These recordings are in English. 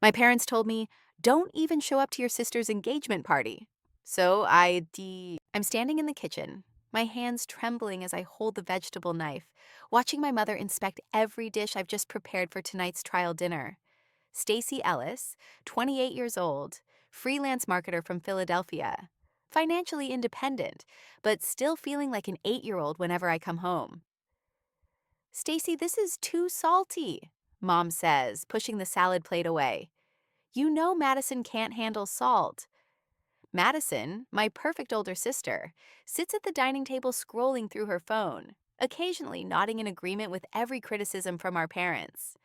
My parents told me, don't even show up to your sister's engagement party. I'm standing in the kitchen, my hands trembling as I hold the vegetable knife, watching my mother inspect every dish I've just prepared for tonight's trial dinner. Stacy Ellis, 28 years old, freelance marketer from Philadelphia, financially independent, but still feeling like an 8-year-old whenever I come home. Stacy, this is too salty, Mom says, pushing the salad plate away. You know Madison can't handle salt. Madison, my perfect older sister, sits at the dining table scrolling through her phone, occasionally nodding in agreement with every criticism from our parents.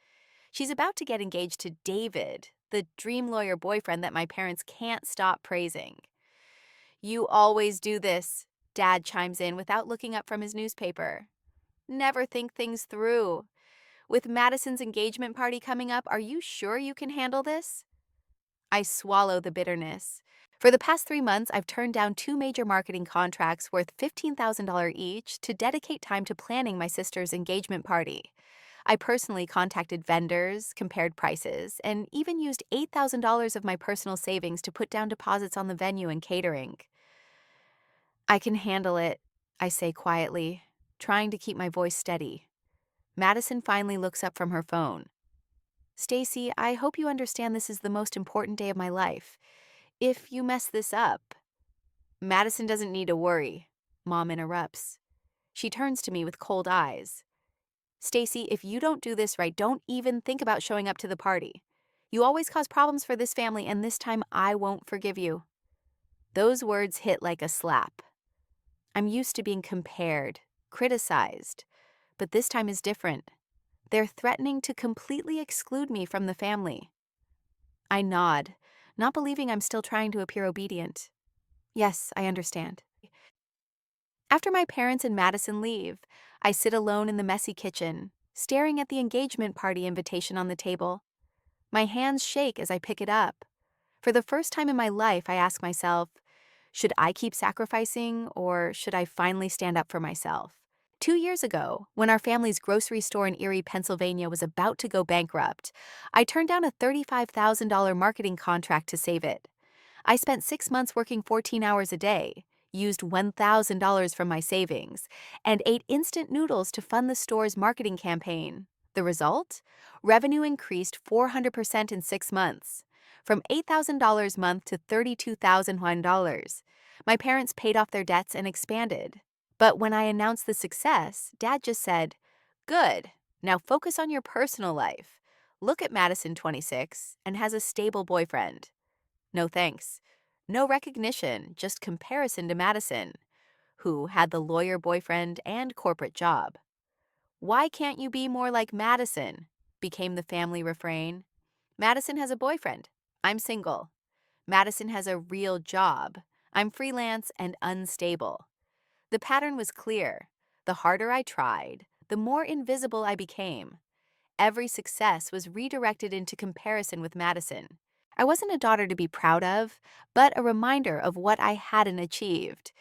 She's about to get engaged to David, the dream lawyer boyfriend that my parents can't stop praising. You always do this, Dad chimes in without looking up from his newspaper. Never think things through. With Madison's engagement party coming up, are you sure you can handle this? I swallow the bitterness. For the past 3 months, I've turned down two major marketing contracts worth $15,000 each to dedicate time to planning my sister's engagement party. I personally contacted vendors, compared prices, and even used $8,000 of my personal savings to put down deposits on the venue and catering. I can handle it, I say quietly, trying to keep my voice steady. Madison finally looks up from her phone. Stacy, I hope you understand this is the most important day of my life. If you mess this up. Madison doesn't need to worry, Mom interrupts. She turns to me with cold eyes. Stacy, if you don't do this right, don't even think about showing up to the party. You always cause problems for this family, and this time I won't forgive you. Those words hit like a slap. I'm used to being compared, criticized, but this time is different. They're threatening to completely exclude me from the family. I nod, not believing I'm still trying to appear obedient. Yes, I understand. After my parents and Madison leave, I sit alone in the messy kitchen, staring at the engagement party invitation on the table. My hands shake as I pick it up. For the first time in my life, I ask myself, should I keep sacrificing or should I finally stand up for myself? 2 years ago, when our family's grocery store in Erie, Pennsylvania was about to go bankrupt, I turned down a $35,000 marketing contract to save it. I spent 6 months working 14 hours a day, used $1,000 from my savings, and ate instant noodles to fund the store's marketing campaign. The result? Revenue increased 400% in 6 months, from $8,000 a month to $32,000. My parents paid off their debts and expanded. But when I announced the success, Dad just said, "Good, now focus on your personal life. Look at Madison, 26, and has a stable boyfriend." No thanks. No recognition, just comparison to Madison, who had the lawyer boyfriend and corporate job. Why can't you be more like Madison? Became the family refrain. Madison has a boyfriend. I'm single. Madison has a real job. I'm freelance and unstable. The pattern was clear. The harder I tried, the more invisible I became. Every success was redirected into comparison with Madison. I wasn't a daughter to be proud of, but a reminder of what I hadn't achieved.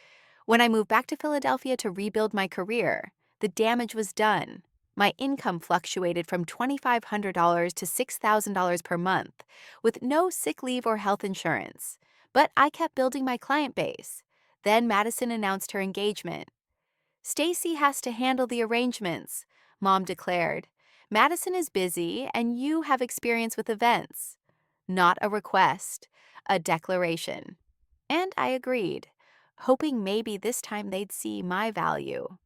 When I moved back to Philadelphia to rebuild my career, the damage was done. My income fluctuated from $2,500 to $6,000 per month, with no sick leave or health insurance. But I kept building my client base. Then Madison announced her engagement. "Stacy has to handle the arrangements," Mom declared. "Madison is busy, and you have experience with events." Not a request, a declaration. And I agreed, hoping maybe this time they'd see my value.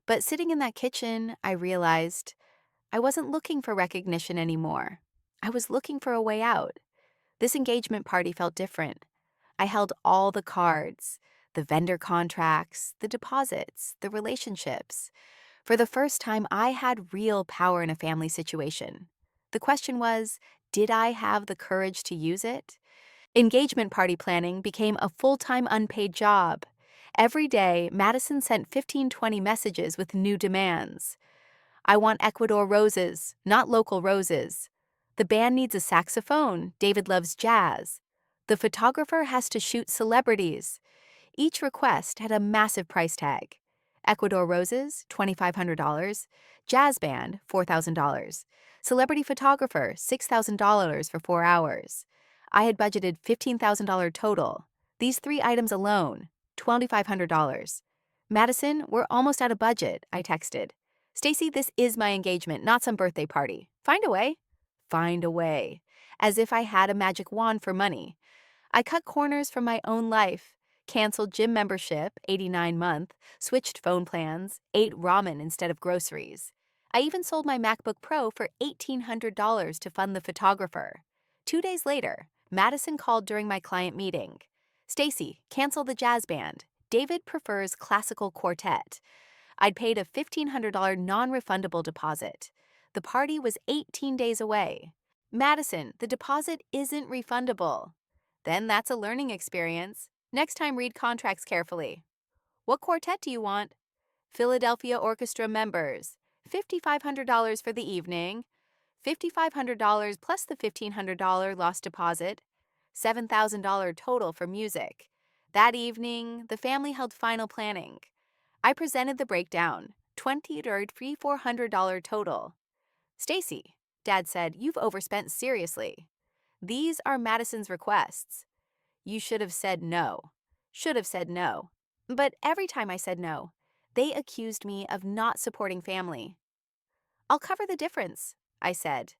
But sitting in that kitchen, I realized I wasn't looking for recognition anymore. I was looking for a way out. This engagement party felt different. I held all the cards, the vendor contracts, the deposits, the relationships. For the first time, I had real power in a family situation. The question was, did I have the courage to use it? Engagement party planning became a full-time unpaid job. Every day, Madison sent 15-20 messages with new demands. "I want Ecuador roses, not local roses." "The band needs a saxophone. David loves jazz." "The photographer has to shoot celebrities." Each request had a massive price tag. Ecuador roses, $2,500. Jazz band, $4,000. Celebrity photographer, $6,000 for 4 hours. I had budgeted $15,000 total. These three items alone, $2,500. Madison, we're almost out of budget, I texted. Stacy, this is my engagement, not some birthday party. Find a way. Find a way. As if I had a magic wand for money. I cut corners from my own life, canceled gym membership, 89-month, switched phone plans, ate ramen instead of groceries. I even sold my MacBook Pro for $1,800 to fund the photographer. 2 days later, Madison called during my client meeting. Stacy, cancel the jazz band. David prefers classical quartet. I'd paid a $1,500 non-refundable deposit. The party was 18 days away. Madison, the deposit isn't refundable. Then that's a learning experience. Next time, read contracts carefully. What quartet do you want? Philadelphia Orchestra members. $5,500 for the evening. $5,500 plus the $1,500 lost deposit. $7,000 total for music. That evening, the family held final planning. I presented the breakdown. $400 total. Stacy, Dad said, you've overspent seriously. These are Madison's requests. You should have said no. Should have said no. But every time I said no, they accused me of not supporting family. I'll cover the difference, I said.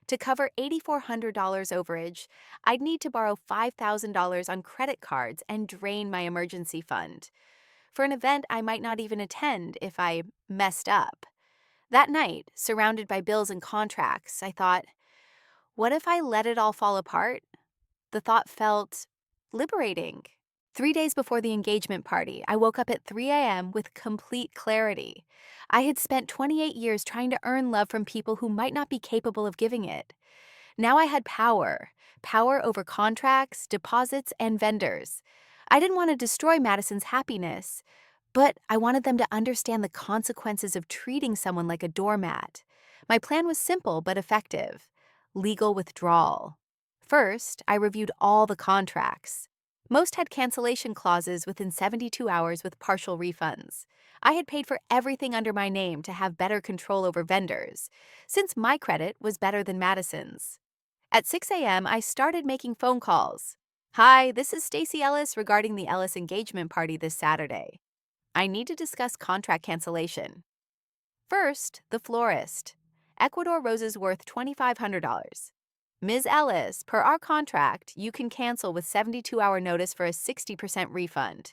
To cover $8,400 overage, I'd need to borrow $5,000 on credit cards and drain my emergency fund. For an event I might not even attend if I messed up. That night, surrounded by bills and contracts, I thought, what if I let it all fall apart? The thought felt liberating. 3 days before the engagement party, I woke up at 3 a.m. with complete clarity. I had spent 28 years trying to earn love from people who might not be capable of giving it. Now I had power over contracts, deposits, and vendors. I didn't want to destroy Madison's happiness, but I wanted them to understand the consequences of treating someone like a doormat. My plan was simple but effective. Legal withdrawal. First, I reviewed all the contracts. Most had cancellation clauses within 72 hours with partial refunds. I had paid for everything under my name to have better control over vendors, since my credit was better than Madison's. At 6 a.m., I started making phone calls. Hi, this is Stacy Ellis regarding the Ellis engagement party this Saturday. I need to discuss contract cancellation. First, the florist. Ecuador roses worth $2,500. Ms. Ellis, per our contract, you can cancel with 72-hour notice for a 60% refund.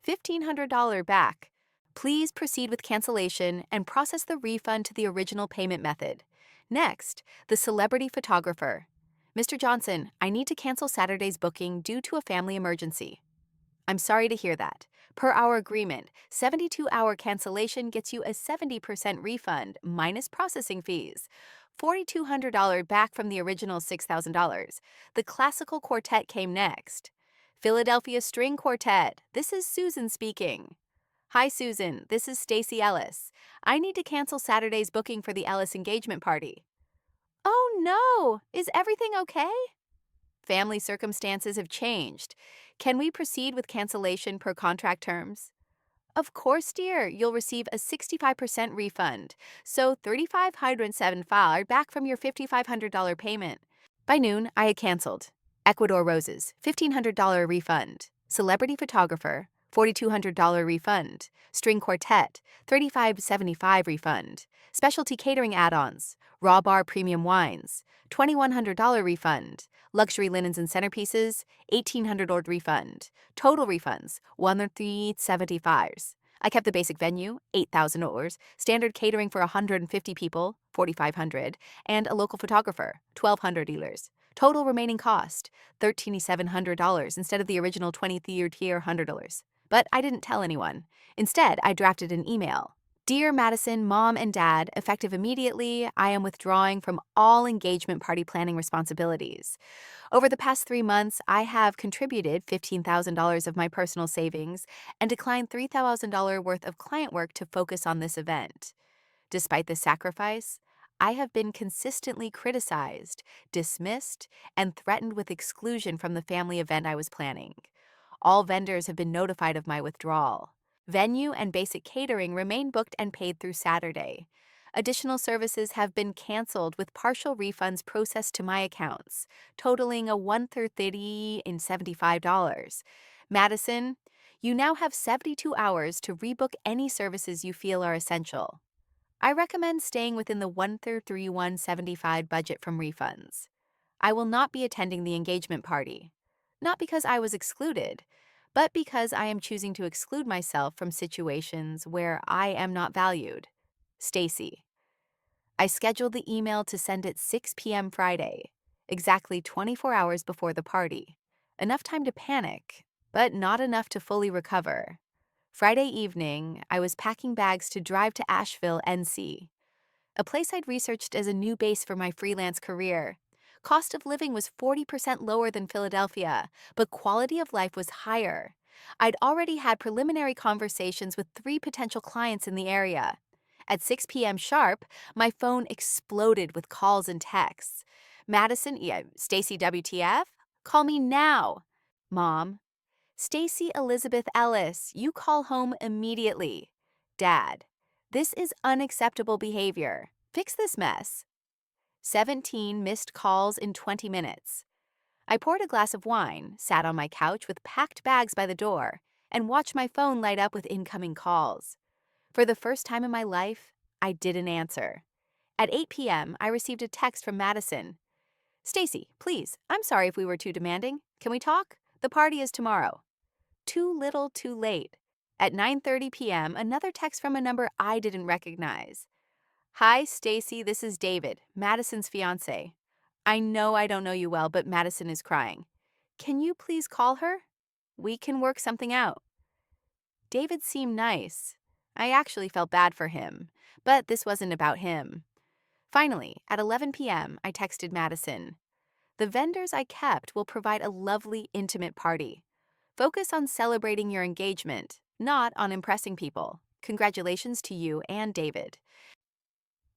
$1,500 back. Please proceed with cancellation and process the refund to the original payment method. Next, the celebrity photographer. Mr. Johnson, I need to cancel Saturday's booking due to a family emergency. I'm sorry to hear that. Per our agreement, 72-hour cancellation gets you a 70% refund minus processing fees. $4,200 back from the original $6,000. The classical quartet came next. Philadelphia String Quartet, this is Susan speaking. Hi, Susan, this is Stacy Ellis. I need to cancel Saturday's booking for the Ellis engagement party. Oh no, is everything okay? Family circumstances have changed. Can we proceed with cancellation per contract terms? Of course, dear. You'll receive a 65% refund, so $3,575 back from your $5,500 payment. By noon, I had canceled. Ecuador roses, $1,500 refund. Celebrity photographer, $4,200 refund. String quartet, $3,575 refund. Specialty catering add-ons, raw bar premium wines, $2,100 refund. Luxury linens and centerpieces, $1,800 refund. Total refunds, $1,375. I kept the basic venue, $8,000, standard catering for 150 people, $4,500, and a local photographer, $1,200. Total remaining cost, $13,700 instead of the original $2,300. But I didn't tell anyone. Instead, I drafted an email. Dear Madison, Mom, and Dad, effective immediately, I am withdrawing from all engagement party planning responsibilities. Over the past 3 months, I have contributed $15,000 of my personal savings and declined $3,000 worth of client work to focus on this event. Despite this sacrifice, I have been consistently criticized, dismissed, and threatened with exclusion from the family event I was planning. All vendors have been notified of my withdrawal. Venue and basic catering remain booked and paid through Saturday. Additional services have been canceled with partial refunds processed to my accounts, totaling a 130 in $75. Madison, you now have 72 hours to rebook any services you feel are essential. I recommend staying within the 13175 budget from refunds. I will not be attending the engagement party. Not because I was excluded, but because I am choosing to exclude myself from situations where I am not valued. Stacy. I scheduled the email to send at 6 p.m. Friday, exactly 24 hours before the party. Enough time to panic, but not enough to fully recover. Friday evening, I was packing bags to drive to Asheville, NC, a place I'd researched as a new base for my freelance career. Cost of living was 40% lower than Philadelphia, but quality of life was higher. I'd already had preliminary conversations with 3 potential clients in the area. At 6 p.m. sharp, my phone exploded with calls and texts. Madison, yeah, Stacy WTF? Call me now. Mom, Stacy Elizabeth Ellis, you call home immediately. Dad, this is unacceptable behavior. Fix this mess. 17 missed calls in 20 minutes. I poured a glass of wine, sat on my couch with packed bags by the door, and watched my phone light up with incoming calls. For the first time in my life, I didn't answer. At 8 p.m., I received a text from Madison. Stacy, please, I'm sorry if we were too demanding. Can we talk? The party is tomorrow. Too little, too late. At 9:30 p.m., another text from a number I didn't recognize. Hi, Stacy, this is David, Madison's fiance. I know I don't know you well, but Madison is crying. Can you please call her? We can work something out. David seemed nice. I actually felt bad for him, but this wasn't about him. Finally, at 11 p.m., I texted Madison. The vendors I kept will provide a lovely, intimate party. Focus on celebrating your engagement, not on impressing people. Congratulations to you and David.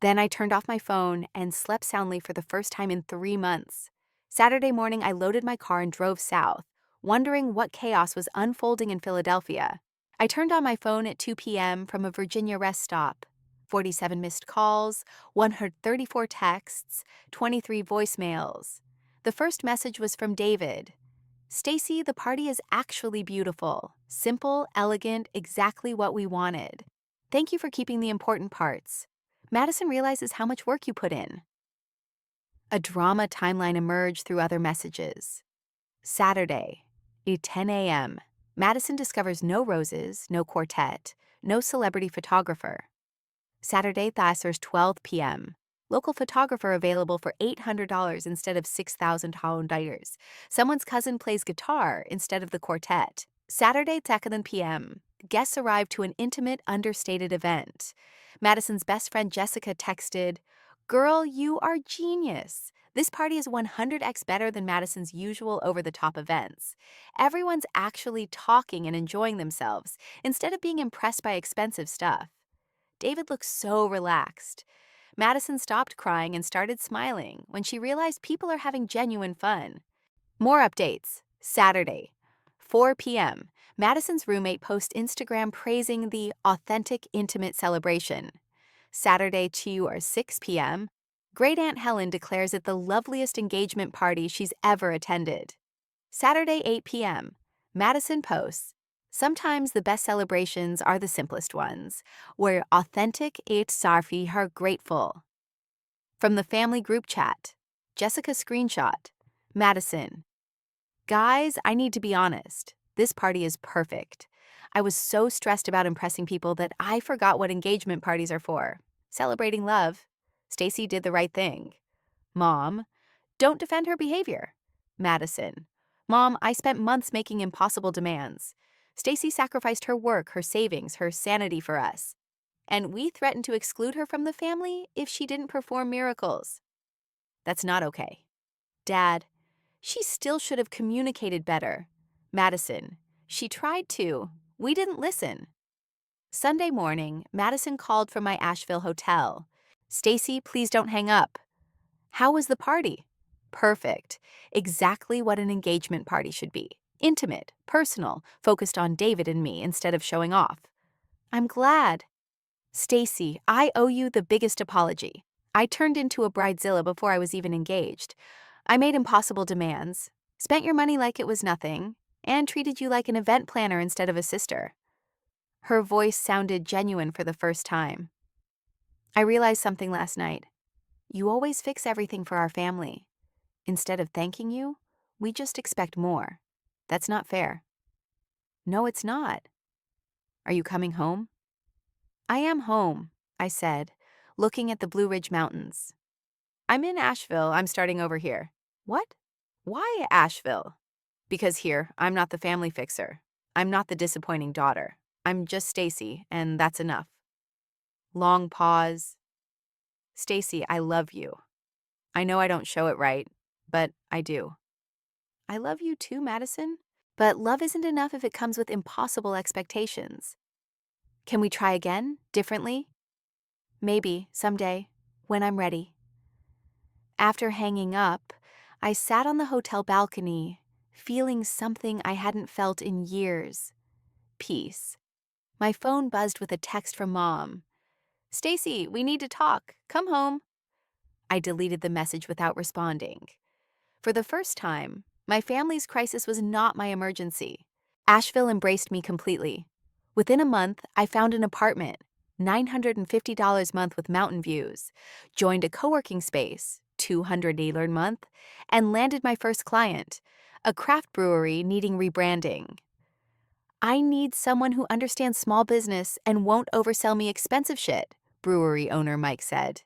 Then I turned off my phone and slept soundly for the first time in 3 months. Saturday morning, I loaded my car and drove south, wondering what chaos was unfolding in Philadelphia. I turned on my phone at 2 p.m. from a Virginia rest stop. 47 missed calls, 134 texts, 23 voicemails. The first message was from David. Stacy, the party is actually beautiful. Simple, elegant, exactly what we wanted. Thank you for keeping the important parts. Madison realizes how much work you put in. A drama timeline emerged through other messages. Saturday, at 10 a.m., Madison discovers no roses, no quartet, no celebrity photographer. Saturday, Thatcher's 12 p.m. Local photographer available for $800 instead of $6,000. Someone's cousin plays guitar instead of the quartet. Saturday, 2 p.m. Guests arrived to an intimate, understated event. Madison's best friend Jessica texted, "Girl, you are genius. This party is 100x better than Madison's usual over-the-top events. Everyone's actually talking and enjoying themselves instead of being impressed by expensive stuff." David looked so relaxed. Madison stopped crying and started smiling when she realized people are having genuine fun. More updates. Saturday, 4 p.m. Madison's roommate posts Instagram praising the authentic, intimate celebration. Saturday, 2 or 6 p.m. Great Aunt Helen declares it the loveliest engagement party she's ever attended. Saturday, 8 p.m. Madison posts, "Sometimes the best celebrations are the simplest ones, where authentic et sarfi are grateful." From the family group chat, Jessica screenshot, Madison. "Guys, I need to be honest. This party is perfect. I was so stressed about impressing people that I forgot what engagement parties are for. Celebrating love. Stacy did the right thing. Mom, don't defend her behavior." Madison. "Mom, I spent months making impossible demands. Stacy sacrificed her work, her savings, her sanity for us. And we threatened to exclude her from the family if she didn't perform miracles. That's not okay. Dad, she still should have communicated better." Madison. "She tried to. We didn't listen." Sunday morning, Madison called from my Asheville hotel. "Stacy, please don't hang up. How was the party?" "Perfect. Exactly what an engagement party should be. Intimate, personal, focused on David and me instead of showing off." "I'm glad." Stacy, I owe you the biggest apology. I turned into a bridezilla before I was even engaged. I made impossible demands, spent your money like it was nothing, and treated you like an event planner instead of a sister. Her voice sounded genuine for the first time. I realized something last night. You always fix everything for our family. Instead of thanking you, we just expect more. That's not fair. No, it's not. Are you coming home? I am home, I said, looking at the Blue Ridge Mountains. I'm in Asheville. I'm starting over here. What? Why Asheville? Because here, I'm not the family fixer. I'm not the disappointing daughter. I'm just Stacy, and that's enough. Long pause. Stacy, I love you. I know I don't show it right, but I do. I love you too, Madison. But love isn't enough if it comes with impossible expectations. Can we try again, differently? Maybe, someday, when I'm ready. After hanging up, I sat on the hotel balcony, feeling something I hadn't felt in years. Peace. My phone buzzed with a text from Mom. Stacy, we need to talk. Come home. I deleted the message without responding. For the first time, my family's crisis was not my emergency. Asheville embraced me completely. Within a month, I found an apartment, $950 a month with mountain views, joined a co-working space, $280 a month, and landed my first client, a craft brewery needing rebranding. I need someone who understands small business and won't oversell me expensive shit, brewery owner Mike said.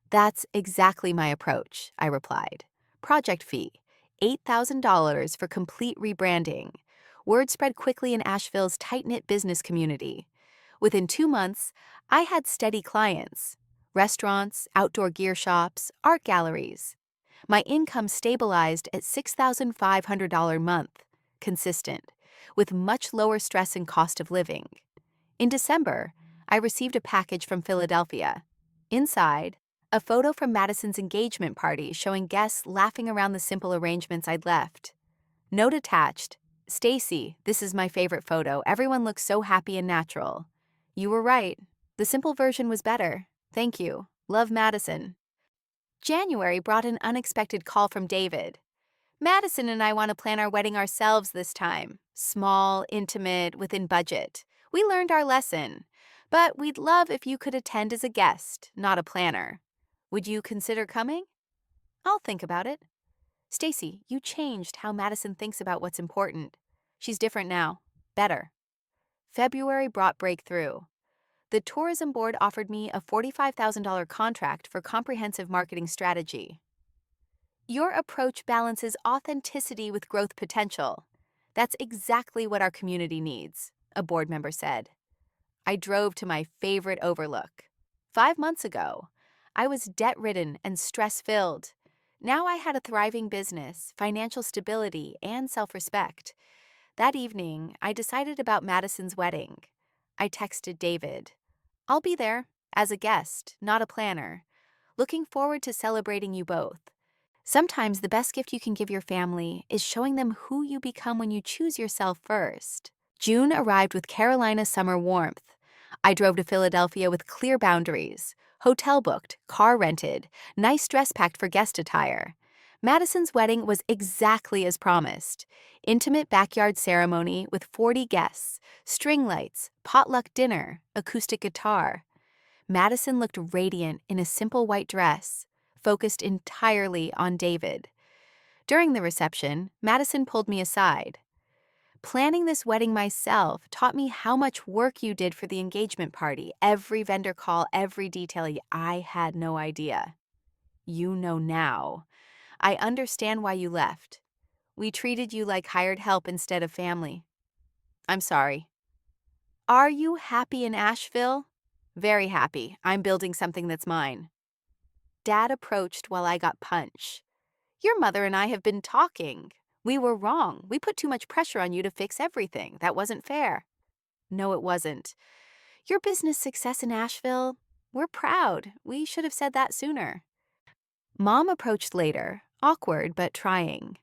That's exactly my approach, I replied. Project fee, $8,000 for complete rebranding. Word spread quickly in Asheville's tight-knit business community. Within 2 months, I had steady clients. Restaurants, outdoor gear shops, art galleries. My income stabilized at $6,500 a month, consistent, with much lower stress and cost of living. In December, I received a package from Philadelphia. Inside, a photo from Madison's engagement party showing guests laughing around the simple arrangements I'd left. Note attached, Stacy, this is my favorite photo. Everyone looks so happy and natural. You were right. The simple version was better. Thank you. Love, Madison. January brought an unexpected call from David. Madison and I want to plan our wedding ourselves this time. Small, intimate, within budget. We learned our lesson. But we'd love if you could attend as a guest, not a planner. Would you consider coming? I'll think about it. Stacy, you changed how Madison thinks about what's important. She's different now. Better. February brought breakthrough. The tourism board offered me a $45,000 contract for comprehensive marketing strategy. Your approach balances authenticity with growth potential. That's exactly what our community needs, a board member said. I drove to my favorite overlook. 5 months ago, I was debt-ridden and stress-filled. Now I had a thriving business, financial stability, and self-respect. That evening, I decided about Madison's wedding. I texted David. I'll be there, as a guest, not a planner. Looking forward to celebrating you both. Sometimes the best gift you can give your family is showing them who you become when you choose yourself first. June arrived with Carolina summer warmth. I drove to Philadelphia with clear boundaries. Hotel booked, car rented, nice dress packed for guest attire. Madison's wedding was exactly as promised. Intimate backyard ceremony with 40 guests, string lights, potluck dinner, acoustic guitar. Madison looked radiant in a simple white dress, focused entirely on David. During the reception, Madison pulled me aside. Planning this wedding myself taught me how much work you did for the engagement party, every vendor call, every detail. I had no idea. You know now. I understand why you left. We treated you like hired help instead of family. I'm sorry. Are you happy in Asheville? Very happy. I'm building something that's mine. Dad approached while I got punch. Your mother and I have been talking. We were wrong. We put too much pressure on you to fix everything. That wasn't fair. No, it wasn't. Your business success in Asheville, we're proud. We should have said that sooner. Mom approached later, awkward but trying.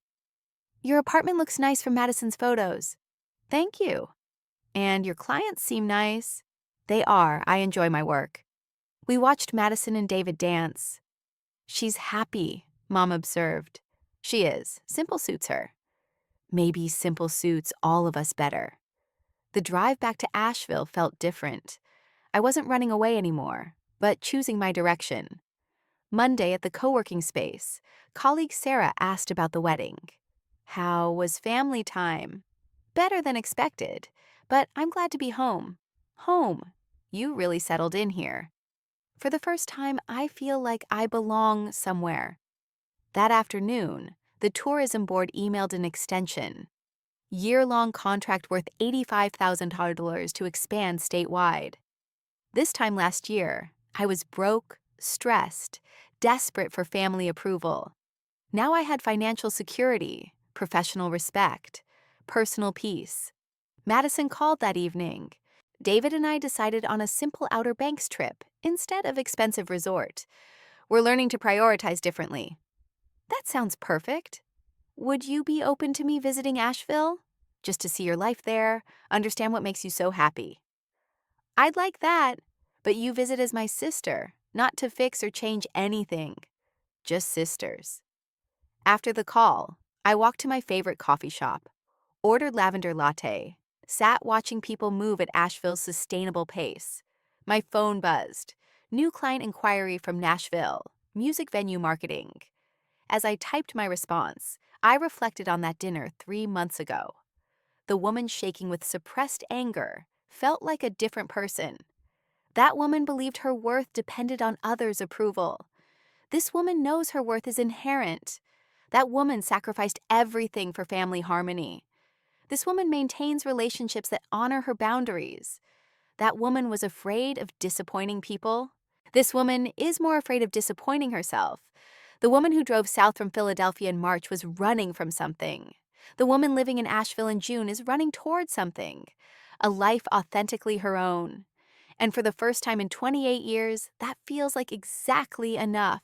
Your apartment looks nice from Madison's photos. Thank you. And your clients seem nice. They are. I enjoy my work. We watched Madison and David dance. She's happy, Mom observed. She is. Simple suits her. Maybe simple suits all of us better. The drive back to Asheville felt different. I wasn't running away anymore, but choosing my direction. Monday at the co-working space, colleague Sarah asked about the wedding. How was family time? Better than expected, but I'm glad to be home. Home. You really settled in here. For the first time, I feel like I belong somewhere. That afternoon, the tourism board emailed an extension. Year-long contract worth $85,000 to expand statewide. This time last year, I was broke, stressed, desperate for family approval. Now I had financial security, professional respect, personal peace. Madison called that evening. David and I decided on a simple Outer Banks trip instead of expensive resort. We're learning to prioritize differently. That sounds perfect. Would you be open to me visiting Asheville? Just to see your life there, understand what makes you so happy. I'd like that, but you visit as my sister, not to fix or change anything. Just sisters. After the call, I walked to my favorite coffee shop, ordered lavender latte, sat watching people move at Asheville's sustainable pace. My phone buzzed. New client inquiry from Nashville, music venue marketing. As I typed my response, I reflected on that dinner 3 months ago. The woman shaking with suppressed anger felt like a different person. That woman believed her worth depended on others' approval. This woman knows her worth is inherent. That woman sacrificed everything for family harmony. This woman maintains relationships that honor her boundaries. That woman was afraid of disappointing people. This woman is more afraid of disappointing herself. The woman who drove south from Philadelphia in March was running from something. The woman living in Asheville in June is running toward something. A life authentically her own. And for the first time in 28 years, that feels like exactly enough.